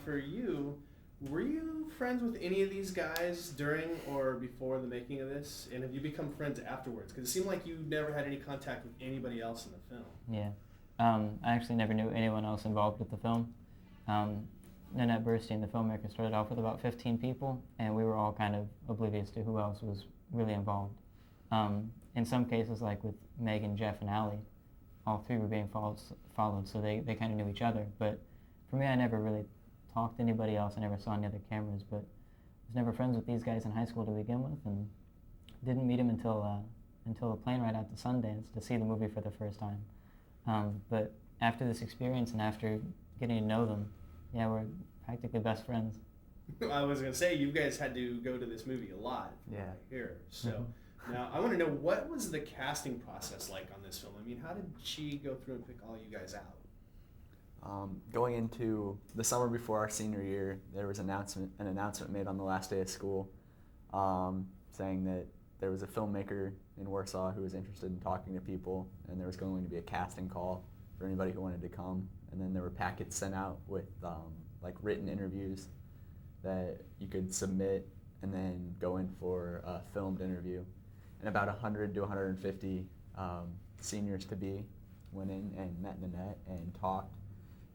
For you, were you friends with any of these guys during or before the making of this? And have you become friends afterwards? Because it seemed like you never had any contact with anybody else in the film. Yeah. I actually never knew anyone else involved with the film. Nanette Burstein, the filmmaker, started off with about 15 people, and we were all kind of oblivious to who else was really involved. In some cases, like with Megan, Jeff, and Allie, all three were being followed, so they kind of knew each other. But for me, I never really talked to anybody else. I never saw any other cameras, but I was never friends with these guys in high school to begin with, and didn't meet them until the plane ride out to Sundance to see the movie for the first time. But after this experience and after getting to know them, yeah, we're practically best friends. I was going to say, you guys had to go to this movie a lot. Yeah. Here. So now I want to know, what was the casting process like on this film? I mean, how did she go through and pick all you guys out? Going into the summer before our senior year, there was an announcement made on the last day of school saying that there was a filmmaker in Warsaw who was interested in talking to people, and there was going to be a casting call for anybody who wanted to come. And then there were packets sent out with like written interviews that you could submit and then go in for a filmed interview. And about 100 to 150 seniors to be went in and met Nanette and talked.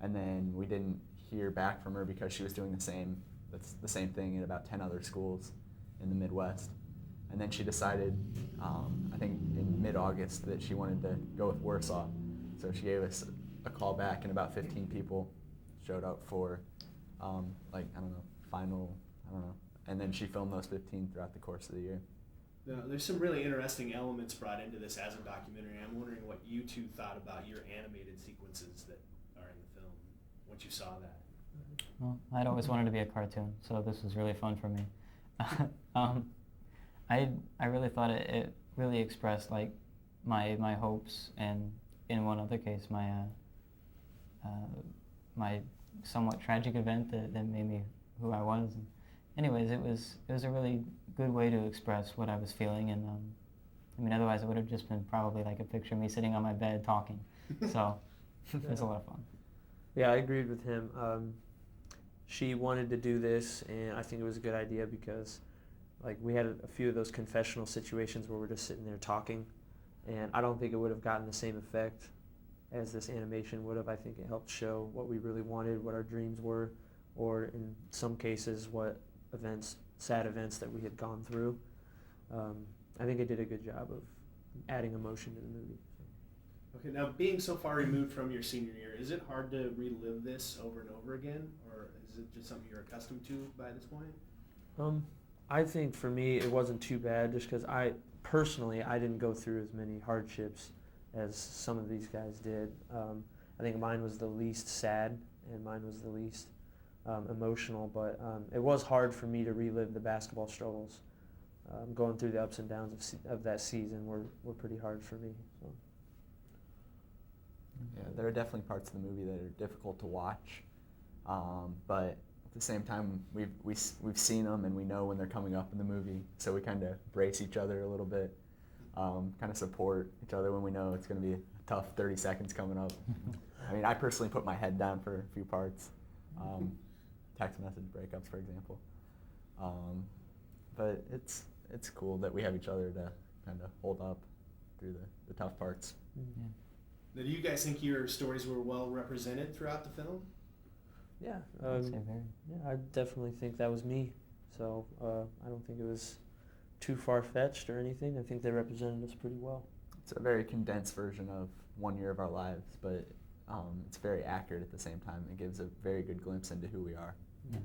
And then we didn't hear back from her because she was doing the same thing at about 10 other schools in the Midwest. And then she decided, I think in mid-August, that she wanted to go with Warsaw. So she gave us a call back, and about 15 people showed up for, final, and then she filmed those 15 throughout the course of the year. Now, there's some really interesting elements brought into this as a documentary. I'm wondering what you two thought about your animated sequences that are in the film, once you saw that. Well, I'd always wanted to be a cartoon, so this was really fun for me. I really thought it really expressed like my hopes, and in one other case, my somewhat tragic event that made me who I was. And anyways, it was a really good way to express what I was feeling, and I mean, otherwise it would have just been probably like a picture of me sitting on my bed talking. So it was a lot of fun. Yeah, I agreed with him. She wanted to do this, and I think it was a good idea because like we had a few of those confessional situations where we're just sitting there talking, and I don't think it would have gotten the same effect as this animation would have. I think it helped show what we really wanted, what our dreams were, or in some cases what sad events that we had gone through. I think it did a good job of adding emotion to the movie. Okay, now being so far removed from your senior year, is it hard to relive this over and over again, or is it just something you're accustomed to by this point? I think for me it wasn't too bad, just because I didn't go through as many hardships as some of these guys did. I think mine was the least sad and mine was the least emotional, but it was hard for me to relive the basketball struggles. Going through the ups and downs of that season were pretty hard for me. So. Yeah, there are definitely parts of the movie that are difficult to watch, but at the same time, we've seen them and we know when they're coming up in the movie, so we kind of brace each other a little bit, kind of support each other when we know it's going to be a tough 30 seconds coming up. I mean, I personally put my head down for a few parts, text message breakups, for example, but it's cool that we have each other to kind of hold up through the tough parts. Yeah. Now, do you guys think your stories were well represented throughout the film? Yeah, I'd say very. yeah, I definitely think that was me. So I don't think it was too far-fetched or anything. I think they represented us pretty well. It's a very condensed version of 1 year of our lives, but it's very accurate at the same time. It gives a very good glimpse into who we are. Yeah.